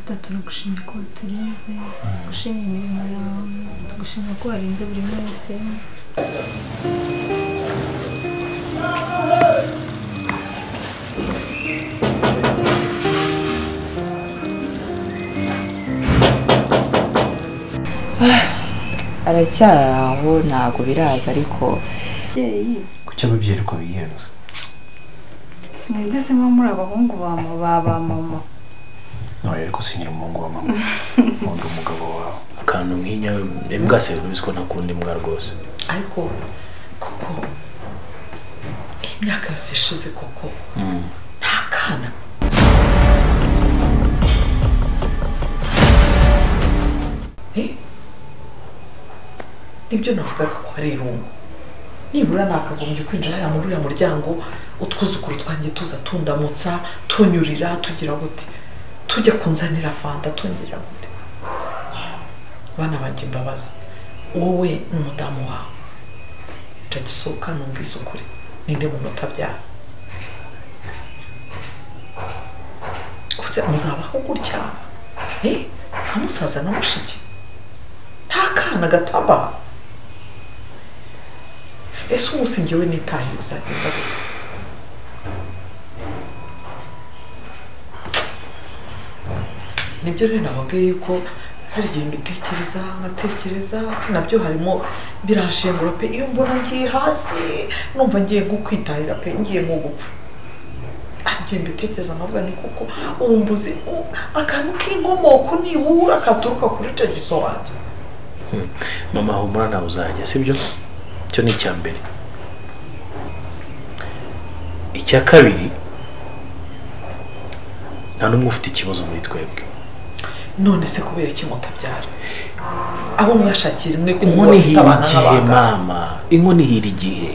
Data turagushimye ko turinze, gushimira imirimo yawe, tugushimira ko warinze buri wese. Aracyari aho ntago biraza ariko kuki ababyeyi ko biyenza Simwebwe se muri abahungu ba mama. nawe ariko sinyira umuhungu wa mama undi umugabo wawe akantu nk'inya imbwa se biziko nakundi mbwa rwose ariko koko imyaka yose ishize koko nta kana ibyo navugaga ko ari irungu nibura nakagombye kwinjira muri uriya muryango utwuzukuru twanjye tuza tundamutsa tunyurira tugira gute tujya kunzanira fanta tungira gute bana banjye imbabazi wowe n'umudamu wawe utagisohoka numvise ukuri ninde mu mutabyara gusa muzabaho gutya nta musaza na mushiki nta kana gatamba ese umunsi njyewe nitahiye uzagenda gute nibyo rero nababwiye yuko hari igihe ngatekereza nabyo harimo biranshengura pe iyo mbona ngiye hasi numva ngiye nko kwitahira pe ngiye nko gupfa hari igihe mbitekereza nkavuga ni kuko ubu mbuzi akantu k'inkomoko nibura katuruka kuri icyo giso wanjye mama humura nawe uzajya sibyo cyo ni icya mbere icya kabiri nta n'umwe ufite ikibazo muri twebwe none se kubera iki mutabyara abo mwashakira imwe inkoni hira igihe mama inkoni hira igihe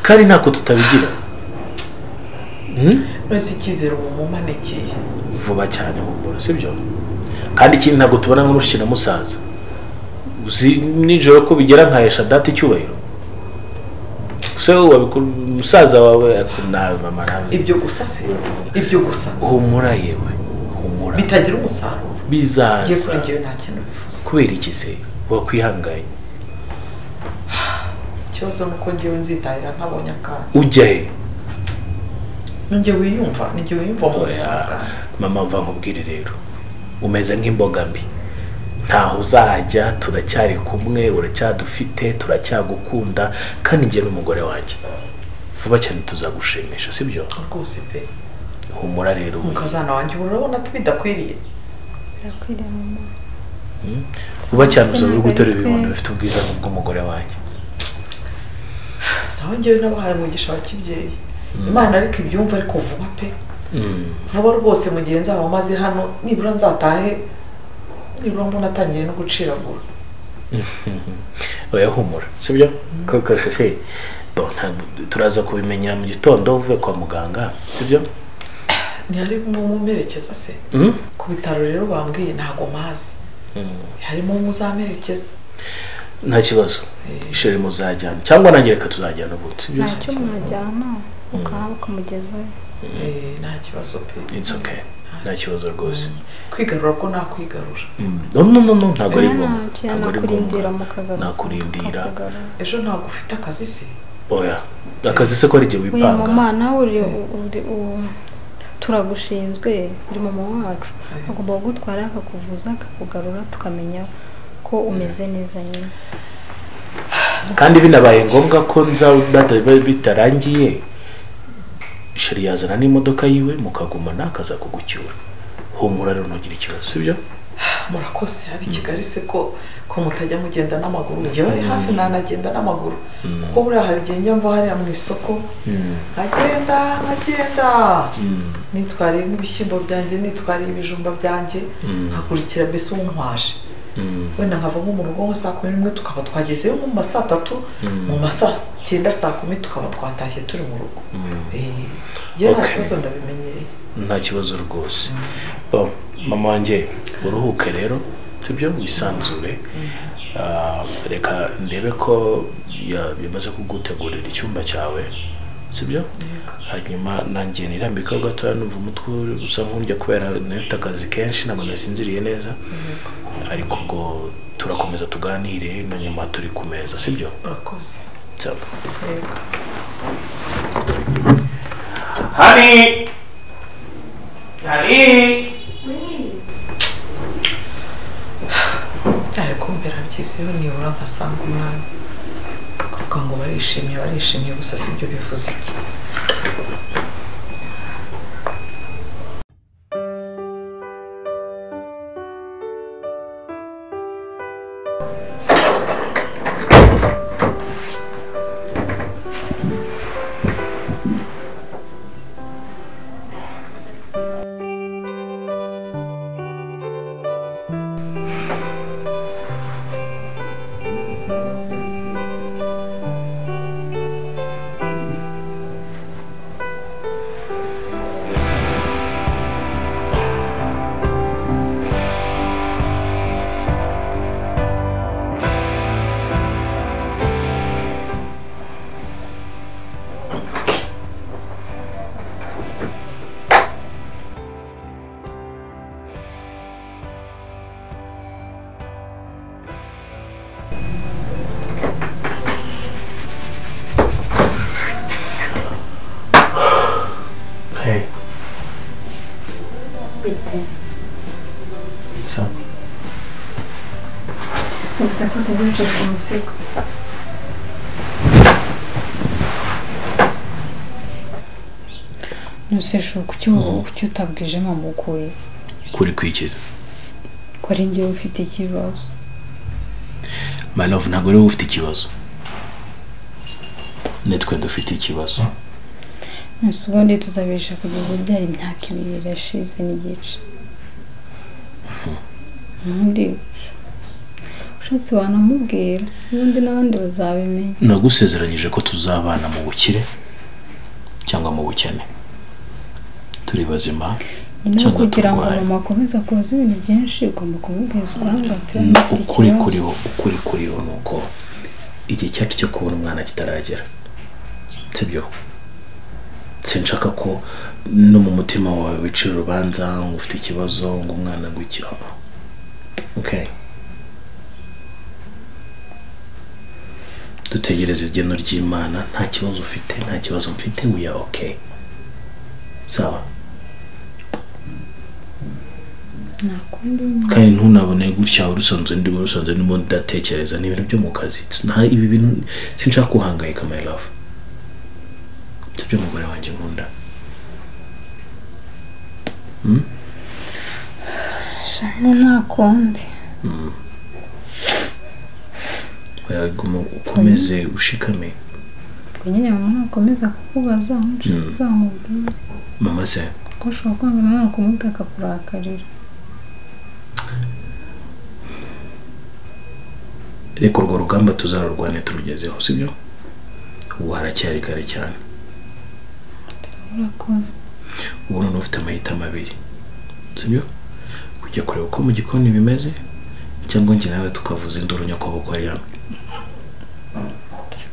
kandi ntako tutabigira uretse icyizere ubu mumanekeye vuba cyane humura sibyo kandi ikindi ntabwo tubona nka mushiki na musaza uzi nijoro ko bigera nkahesha data icyubahiro se umusaza wawe nawe mama nawe ibyo gusa se ibyo gusa humura yewe humura bitagira umusaruro bizaza ngiye kuri njyewe nta kintu bifuza kubera iki se wakwihanganye ikibazo ni uko ngewe nzitahira ntabonye akana ujya he njye wiyumva mu buzima bwanjye mama mva nkubwire rero umeze nk'imboga mbi ntaho uzajya turacyari kumwe uracyadufite turacyagukunda kandi njye n'umugore wanjye vuba cyane tuzagushimisha sibyo rwose pe humura rero umukazana wanjye urabona bidakwiriye Birakwiriye mama. vuba cyane uzaba uri guterura ibibondo bifite ubwiza bw'umugore wanjye sawa njyewe nabahaye umugisha wa kibyeyi imana ariko ibyumva ariko vuba pe vuba rwose mu gihe nzaba maze hano nibura nzatahe nibura mbona atangiye no guciragura oya humura sibyo koko shehe turaza kubimenya mu gitondo uvuye kwa muganga sibyo ntihari mumerekeza se ku bitaro rero bambwiye ntago mazi harimo muzamerekeza nta kibazo ishuri muzajyana cyangwa nanjye reka tuzajyana ubundi sibyo Ntacyo mwajyana ukamugezayo. nta kibazo pe it's okay nta kibazo rwose kwigarura ko nakwigarura no ntabwo ari ngombwa nakurindira mu kagaro nakurindira ejo ntabwo ufite akazi se oya akazi se ko ari igihe wipanga mama nawe turagushinzwe uri mama wacu agomba kugutwara akakuvuza akakugarura tukamenya ko umeze neza nyine kandi binabaye ngombwa ko bitarangiye sheri yazana n'imodoka yiwe mukagumana akaza kugucyura humura rero ntugire ikibazo sibyo murakoze abi Kigali se ko mutajya mugenda n'amaguru njye bari hafi nanagenda n'amaguru kuko buriya hari igihe njya mva hariya mu isoko nkagenda nitwariye nk'ibishyimbo byanjye nitwariye ibijumba byanjye nkakurikira mbese untwaje wenda nkava nko mu rugo nka saa 11 tukaba twagezeyo mu ma saa 3 mu ma saa 9 saa 10 tukaba twatashye turi mu rugo njye nta kibazo ndabimenyereye nta kibazo rwose mama wanjye uruhuke rero sibyo wisanzure reka ndebe ko bimaze kugutegurira icyumba cyawe sibyo hanyuma nanjye nirambika gatoya numva umutwe usa nk'urya kubera nafite akazi kenshi ntabwo nasinziriye neza ariko ubwo turakomeza tuganire na nyuma turi ku meza sibyo urakoze cyane Honey ariko mbera byizeho nibura nkasanga umwana kuko ngo barishimye gusa sibyo bivuze iki wicaye ku musego nusesho kuki utabwije mama ukuri kwikiza ko ari njyewe ufite ikibazo my love ntabwo ari wowe ufite ikibazo nitwe dufite ikibazo nose ubundi tuzabesha kugeza byari imyaka 2 irashize n'igice ubundi ushatse wanamubwira ubundi n'abandi bazabimenya nagusezeranyije ko tuzabana mu bukire cyangwa mu bukene turi bazima cyangwa kugira ngo mama akomeze kubaza ibintu byinshi ugomba kumubwiza ukuri kuriho nuko igihe cyacu cyo kubona umwana kitaragera sibyo sinshaka ko no mu mutima wawe wicira urubanza ngo ufite ikibazo ngo umwana ngo iki okay dutegereze igeno ry'Imana nta kibazo ufite nta kibazo mfite we are okay sawa kandi ntunabone gutya urusanzwe ndimo ndatekereza n'ibintu byo mu kazi nta ibi bintu sinshaka kuhangayika my love sibyo mugore wanjye nkunda shane nakundi waguma ukomeze ushikame kunyine mama nakomeza kukubaza uzamubwira mama se ko ushobora kwanga mama kumubwira kurakarira reka urwo rugamba tuzarurwane turugezeho sibyo ubu haracyari kare cyane urakoze ubu none ufite amahitamo abiri sibyo kujya kureba uko mu gikoni bimeze cyangwa njye nawe tukavuza induru nyakoboko ari hano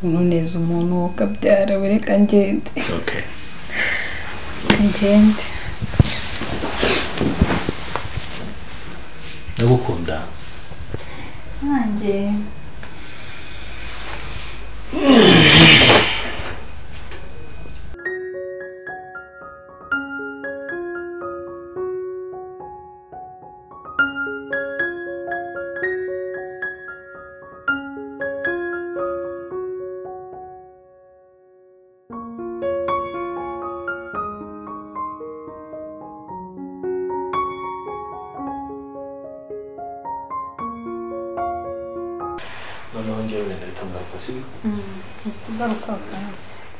unoneza umuntu ukabyara reka ngende okay ngende ndagukunda nanjye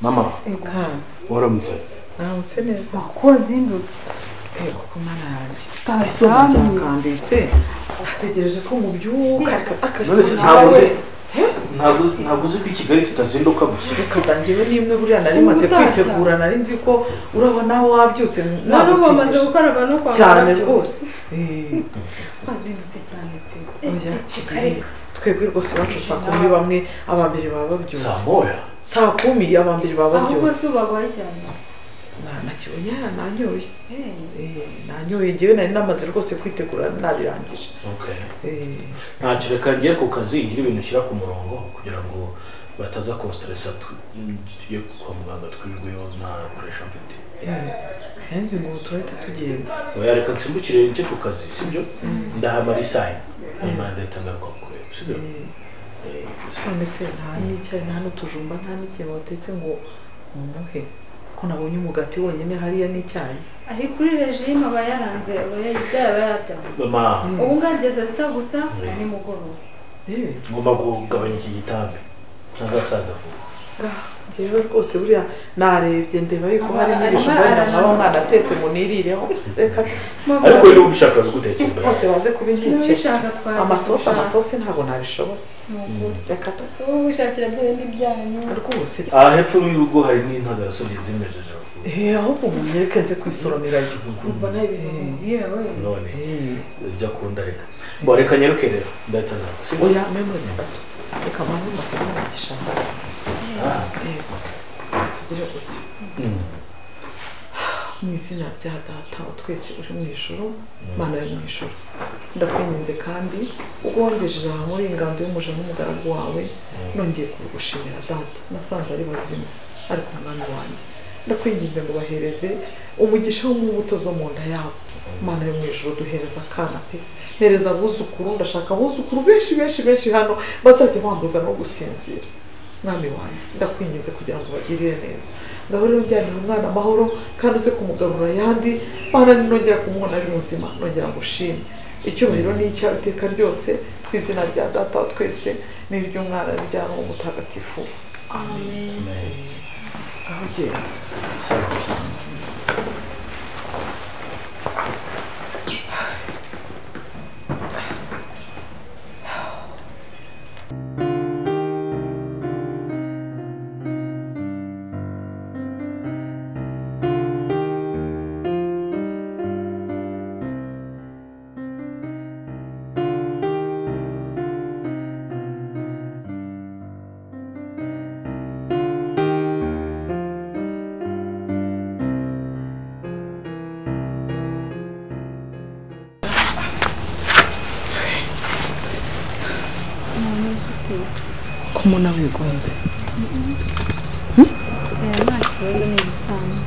mama waramutse naramutse neza ko zindutse kuko mana yanjye izuba ryakambitse ategereje ko mubyuka none se ntabwo uzi ko i Kigali tutazinduka gusa reka dangiwe n'imwe buriya nari maze kwitegura nari nzi ko urabona wabyutse bamaze gukaraba no kwa cyane rwose bazindutse cyane pe twebwe rwose bacu saa 10 bamwe abambere baba babyutse saa 10 abambere baba ahubwo byo se ubagwaye cyane nakibonye nanyoye nanyoye ngewe nari namaze rwose kwitegura nabirangije ntacyo reka ngere ku kazi ngira ibintu ushyira ku murongo kugira ngo bataza konstresa tujye kwa muganga twirirweyo nta pressure mfite henze ngo turahita tugenda oya reka nsimbukire nje ku kazi sibyo ndahamara isaha hanyuma ndahita ngaruka kureba sibyo none se nta n'icyayi nta n'utujumba nta n'ikintu watetse ngo umuhe ko nabonye umugati wonyine hariya n'icyayi ari kuri regime aba yaranze byaba yabyanga mama ubu ngageze zita gusa ni mugoroba ngomba kugabanya iki gitambe ntazasaza vuba ngewe rwose buriya narebye ndeba yuko hari n'ibijumba naba mwana atetse ngo nirireho reka ariko rero ubishaka gutekera bose baze kubintekera amasosi ntabwo nabishobora reka ubishakira byo n'ibyanyu rwose hepfo y'urugo hari n'intagaraso zimejeje ahubwo munyereke nze kwisoromera kumva nayo bibwira we none ibyo akunda reka bo reka nyeruke rero ndahita ngaho oya memetse gato reka mpamvu masana y'ishamba tugire gutya mu izina rya data twese uri mu ijoro mana yo mu ijoro ndakwinginze kandi ubwo wongejeje aha muri ingando y'umuja n'umugaragu wawe nongeye kugushimira data nasanze ari bazima ariko umwana wanjye ndakwinginze ngo bahereze umugisha wo mu mbuto zo mu nda yabo mana yo mu ijoro duhereza akana pe hereza abuzukuru ndashaka abuzukuru benshi hano bazajya bambuza no gusinzira mwami wanjye ndakwinginze kugira ngo bagirire neza ngaho rero njyanira umwana amahoro kandi uze kumugarura yandi mana ninongera kumubona ari muzima nongera ngo ushime icyubahiro ni icyawe iteka ryose ku izina rya data twese n'iry'umwana n'irya Roho Mutagatifu amen aho genda kumuna wigonze nta kibazo ni ibisanzwe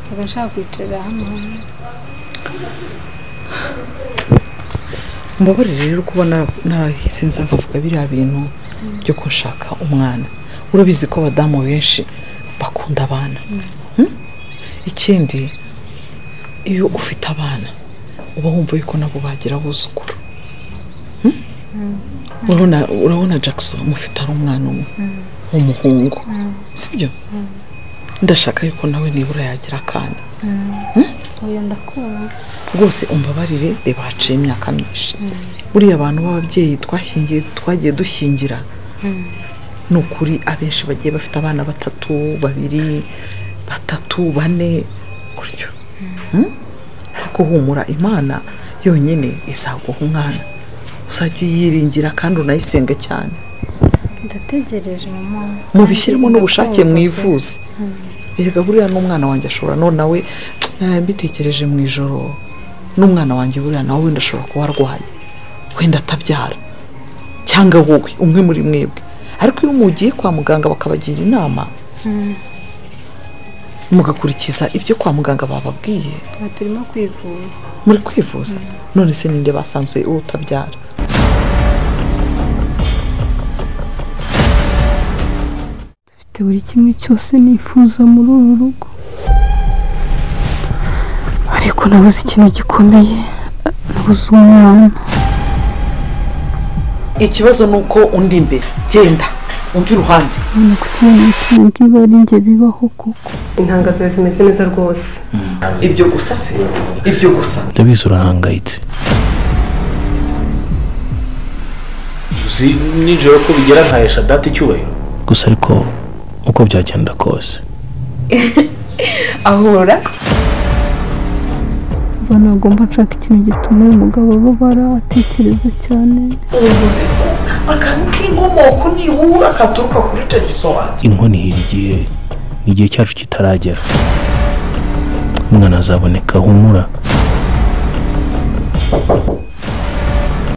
ntabwo nshaka kwicara hano hanze mbabarire rero kuba narahise nza nkavuga biriya bintu byo gushaka umwana urabizi ko abadamu benshi bakunda abana ikindi iyo ufite abana uba wumva yuko nabo bagira abuzukuru urabona Jackson mufite ari umwana umwe w'umuhungu sibyo ndashaka yuko nawe nibura yagira akana oya ndakunda rwose umbabarire reba haciye imyaka myinshi buriya abantu b'ababyeyi twagiye dushyingira ni ukuri abenshi bagiye bafite abana 3 2 3 4 gutyo ariko humura Imana yonyine izaguha umwana uzajya uyiringira kandi unayisenge cyane ndategereje mama mubishyiremo n'ubushake mwivuze erega buriya n'umwana wanjye ashobora none nawe narambitekereje mu ijoro n'umwana wanjye buriya nawe wenda ashobora kuba arwaye wenda atabyara cyangwa wowe umwe muri mwebwe ariko iyo mugiye kwa muganga bakabagira inama mugakurikiza ibyo kwa muganga bababwiye turimo kwivuza muri kwivuza none se ninde basanze utabyara dufite buri kimwe cyose nifuza muri uru rugo ariko nabuze ikintu gikomeye nabuze umwana ikibazo nuko undi imbere genda umva iruhande none kugira ngo bari nge bibaho koko intanga zawe zimeze neza rwose ibyo gusa se ibyo gusa ndabizi urahangayitse uzi nijoro ko bigera nkahesha data icyubahiro gusa ariko uko byagenda kose ahura ntabwo mba nshaka ikintu gituma uyu mugabo ababara atekereza cyane ubuvuzi akantu k'inkomoko nibura katuruka kuri icyo gisobanuro. Inkoni igihe cyacu kitaragera, umwana azaboneka, humura.